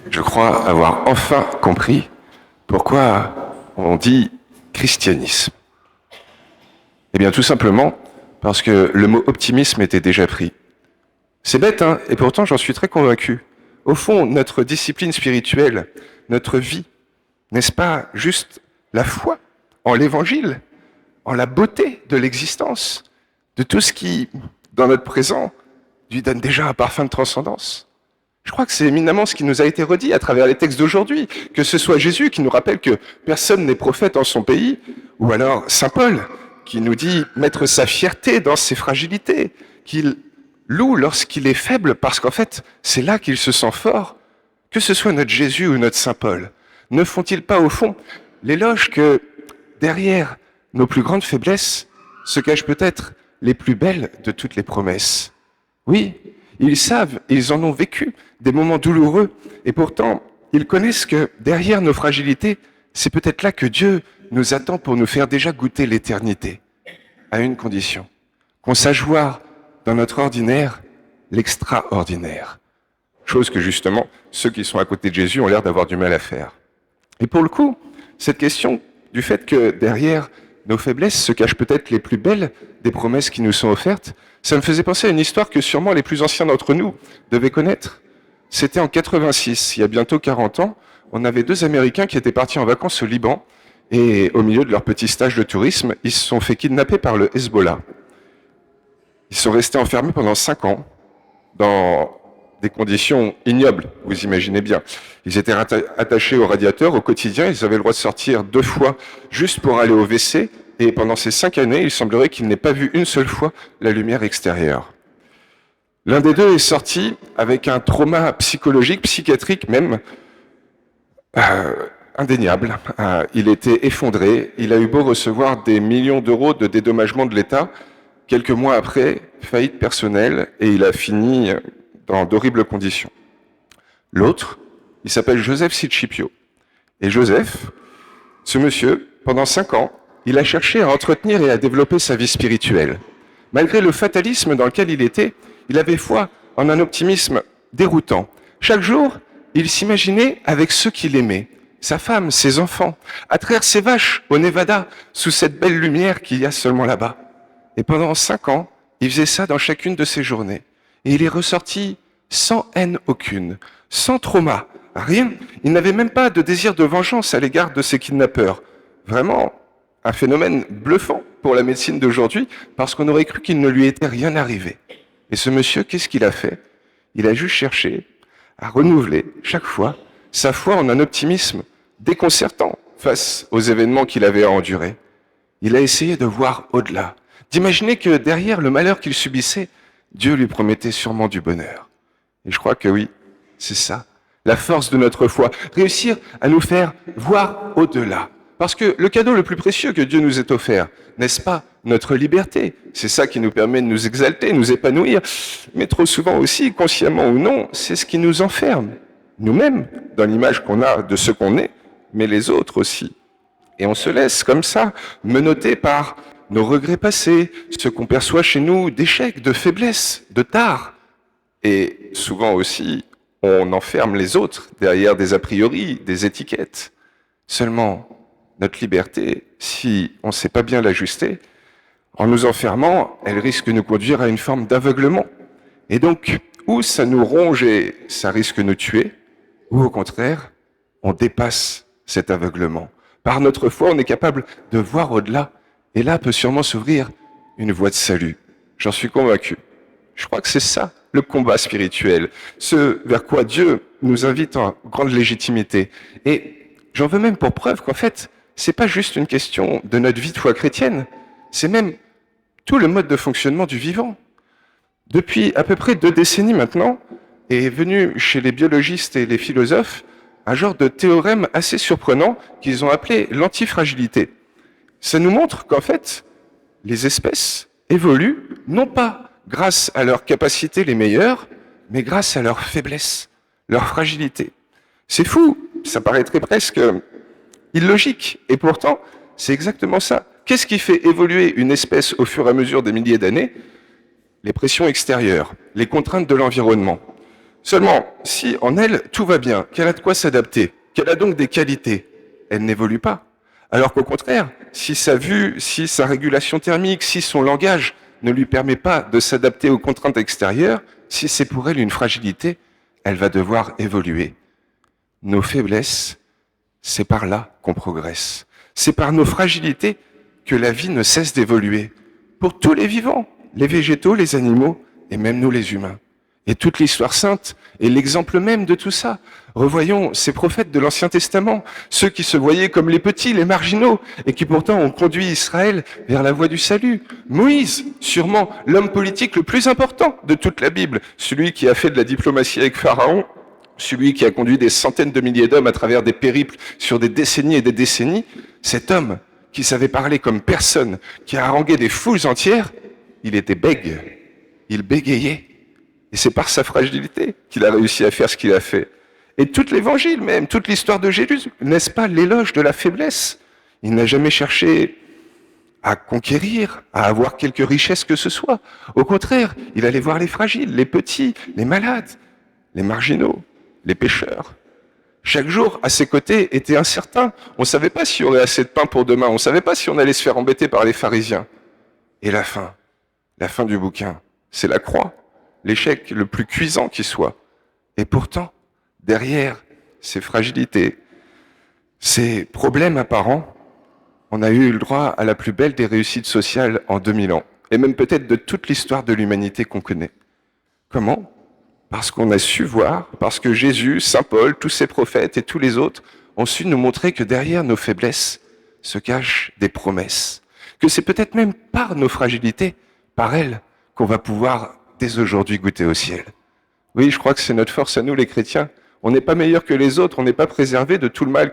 Je crois avoir enfin compris pourquoi on dit christianisme. Eh bien, tout simplement parce que le mot optimisme était déjà pris. C'est bête, hein, et pourtant j'en suis très convaincu. Au fond, notre discipline spirituelle, notre vie, n'est-ce pas juste la foi en l'évangile, en la beauté de l'existence, de tout ce qui, dans notre présent, lui donne déjà un parfum de transcendance? Je crois que c'est éminemment ce qui nous a été redit à travers les textes d'aujourd'hui, que ce soit Jésus qui nous rappelle que personne n'est prophète en son pays, ou alors Saint Paul qui nous dit mettre sa fierté dans ses fragilités, qu'il loue lorsqu'il est faible, parce qu'en fait, c'est là qu'il se sent fort. Que ce soit notre Jésus ou notre Saint Paul, ne font-ils pas au fond l'éloge que derrière nos plus grandes faiblesses se cachent peut-être les plus belles de toutes les promesses? Oui, ils savent, ils en ont vécu des moments douloureux, et pourtant, ils connaissent que derrière nos fragilités, c'est peut-être là que Dieu nous attend pour nous faire déjà goûter l'éternité, à une condition, qu'on sache voir dans notre ordinaire l'extraordinaire, chose que justement ceux qui sont à côté de Jésus ont l'air d'avoir du mal à faire. Et pour le coup, cette question du fait que derrière nos faiblesses se cachent peut-être les plus belles des promesses qui nous sont offertes, ça me faisait penser à une histoire que sûrement les plus anciens d'entre nous devaient connaître. C'était en 86, il y a bientôt 40 ans, on avait deux Américains qui étaient partis en vacances au Liban, et au milieu de leur petit stage de tourisme, ils se sont fait kidnapper par le Hezbollah. Ils sont restés enfermés pendant 5 ans, dans des conditions ignobles, vous imaginez bien. Ils étaient attachés au radiateur au quotidien, ils avaient le droit de sortir 2 fois juste pour aller au WC, et pendant ces 5 années, il semblerait qu'ils n'aient pas vu une seule fois la lumière extérieure. L'un des deux est sorti avec un trauma psychologique, psychiatrique même, indéniable. Il était effondré, il a eu beau recevoir des millions d'euros de dédommagement de l'État, quelques mois après, faillite personnelle, et il a fini dans d'horribles conditions. L'autre, il s'appelle Joseph Sicipio. Et Joseph, ce monsieur, pendant 5 ans, il a cherché à entretenir et à développer sa vie spirituelle. Malgré le fatalisme dans lequel il était, il avait foi en un optimisme déroutant. Chaque jour, il s'imaginait avec ceux qu'il aimait, sa femme, ses enfants, à traire ses vaches au Nevada, sous cette belle lumière qu'il y a seulement là-bas. Et pendant 5 ans, il faisait ça dans chacune de ses journées. Et il est ressorti sans haine aucune, sans trauma, rien. Il n'avait même pas de désir de vengeance à l'égard de ses kidnappeurs. Vraiment, un phénomène bluffant pour la médecine d'aujourd'hui, parce qu'on aurait cru qu'il ne lui était rien arrivé. Et ce monsieur, qu'est-ce qu'il a fait? Il a juste cherché à renouveler chaque fois sa foi en un optimisme déconcertant face aux événements qu'il avait à endurer. Il a essayé de voir au-delà, d'imaginer que derrière le malheur qu'il subissait, Dieu lui promettait sûrement du bonheur. Et je crois que oui, c'est ça, la force de notre foi, réussir à nous faire voir au-delà. Parce que le cadeau le plus précieux que Dieu nous ait offert, n'est-ce pas notre liberté? C'est ça qui nous permet de nous exalter, nous épanouir, mais trop souvent aussi, consciemment ou non, c'est ce qui nous enferme, nous-mêmes, dans l'image qu'on a de ce qu'on est, mais les autres aussi. Et on se laisse comme ça, menotter par nos regrets passés, ce qu'on perçoit chez nous d'échecs, de faiblesses, de tares. Et souvent aussi, on enferme les autres derrière des a priori, des étiquettes. Seulement, notre liberté, si on ne sait pas bien l'ajuster, en nous enfermant, elle risque de nous conduire à une forme d'aveuglement. Et donc, ou ça nous ronge et ça risque de nous tuer, ou au contraire, on dépasse cet aveuglement. Par notre foi, on est capable de voir au-delà, et là peut sûrement s'ouvrir une voie de salut. J'en suis convaincu. Je crois que c'est ça, le combat spirituel, ce vers quoi Dieu nous invite en grande légitimité. Et j'en veux même pour preuve qu'en fait, c'est pas juste une question de notre vie de foi chrétienne, c'est même tout le mode de fonctionnement du vivant. Depuis à peu près 2 décennies maintenant, est venu chez les biologistes et les philosophes un genre de théorème assez surprenant qu'ils ont appelé l'antifragilité. Ça nous montre qu'en fait, les espèces évoluent non pas grâce à leurs capacités les meilleures, mais grâce à leurs faiblesses, leur fragilité. C'est fou, ça paraîtrait presque illogique, et pourtant, c'est exactement ça. Qu'est-ce qui fait évoluer une espèce au fur et à mesure des milliers d'années? Les pressions extérieures, les contraintes de l'environnement. Seulement, si en elle tout va bien, qu'elle a de quoi s'adapter, qu'elle a donc des qualités, elle n'évolue pas. Alors qu'au contraire, si sa vue, si sa régulation thermique, si son langage ne lui permet pas de s'adapter aux contraintes extérieures, si c'est pour elle une fragilité, elle va devoir évoluer. Nos faiblesses, c'est par là qu'on progresse. C'est par nos fragilités que la vie ne cesse d'évoluer. Pour tous les vivants, les végétaux, les animaux et même nous les humains. Et toute l'histoire sainte est l'exemple même de tout ça. Revoyons ces prophètes de l'Ancien Testament, ceux qui se voyaient comme les petits, les marginaux, et qui pourtant ont conduit Israël vers la voie du salut. Moïse, sûrement l'homme politique le plus important de toute la Bible, celui qui a fait de la diplomatie avec Pharaon, celui qui a conduit des centaines de milliers d'hommes à travers des périples sur des décennies et des décennies, cet homme qui savait parler comme personne, qui a harangué des foules entières, il était bègue, il bégayait. Et c'est par sa fragilité qu'il a réussi à faire ce qu'il a fait. Et tout l'évangile même, toute l'histoire de Jésus, n'est-ce pas l'éloge de la faiblesse? Il n'a jamais cherché à conquérir, à avoir quelque richesse que ce soit. Au contraire, il allait voir les fragiles, les petits, les malades, les marginaux, les pécheurs. Chaque jour, à ses côtés, était incertain. On ne savait pas s'il y aurait assez de pain pour demain. On ne savait pas si on allait se faire embêter par les pharisiens. Et la fin du bouquin, c'est la croix. L'échec le plus cuisant qui soit. Et pourtant, derrière ces fragilités, ces problèmes apparents, on a eu le droit à la plus belle des réussites sociales en 2000 ans, et même peut-être de toute l'histoire de l'humanité qu'on connaît. Comment? Parce qu'on a su voir, parce que Jésus, Saint Paul, tous ces prophètes et tous les autres ont su nous montrer que derrière nos faiblesses se cachent des promesses, que c'est peut-être même par nos fragilités, par elles, qu'on va pouvoir dès aujourd'hui goûter au ciel. Oui, je crois que c'est notre force à nous les chrétiens. On n'est pas meilleurs que les autres, on n'est pas préservés de tout le mal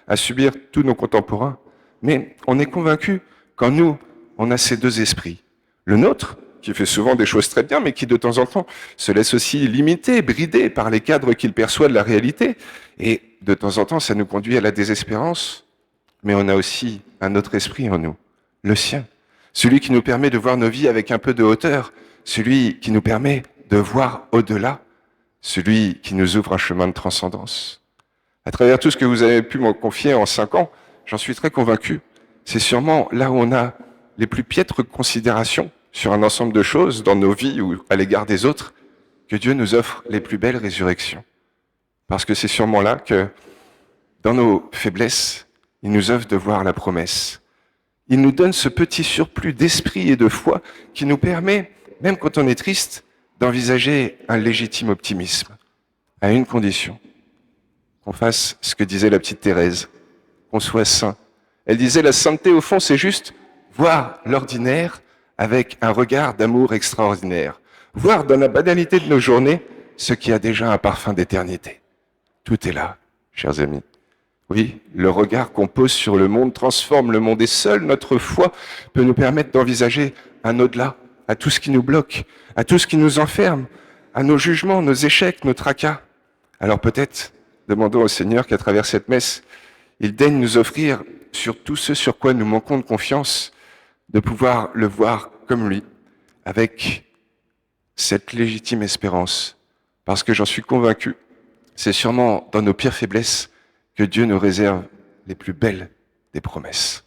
à subir tous nos contemporains. Mais on est convaincu qu'en nous, on a ces deux esprits. Le nôtre, qui fait souvent des choses très bien, mais qui de temps en temps se laisse aussi limiter, brider par les cadres qu'il perçoit de la réalité. Et de temps en temps, ça nous conduit à la désespérance. Mais on a aussi un autre esprit en nous, le sien. Celui qui nous permet de voir nos vies avec un peu de hauteur, celui qui nous permet de voir au-delà, celui qui nous ouvre un chemin de transcendance. À travers tout ce que vous avez pu me confier en 5 ans, j'en suis très convaincu. C'est sûrement là où on a les plus piètres considérations sur un ensemble de choses dans nos vies ou à l'égard des autres, que Dieu nous offre les plus belles résurrections. Parce que c'est sûrement là que, dans nos faiblesses, il nous offre de voir la promesse. Il nous donne ce petit surplus d'esprit et de foi qui nous permet, même quand on est triste, d'envisager un légitime optimisme, à une condition, qu'on fasse ce que disait la petite Thérèse, qu'on soit saint. Elle disait, la sainteté, au fond, c'est juste voir l'ordinaire avec un regard d'amour extraordinaire, voir dans la banalité de nos journées ce qui a déjà un parfum d'éternité. Tout est là, chers amis. Oui, le regard qu'on pose sur le monde transforme le monde et seule notre foi peut nous permettre d'envisager un au-delà, à tout ce qui nous bloque, à tout ce qui nous enferme, à nos jugements, nos échecs, nos tracas. Alors peut-être, demandons au Seigneur qu'à travers cette messe, il daigne nous offrir sur tout ce sur quoi nous manquons de confiance, de pouvoir le voir comme lui, avec cette légitime espérance. Parce que j'en suis convaincu, c'est sûrement dans nos pires faiblesses que Dieu nous réserve les plus belles des promesses.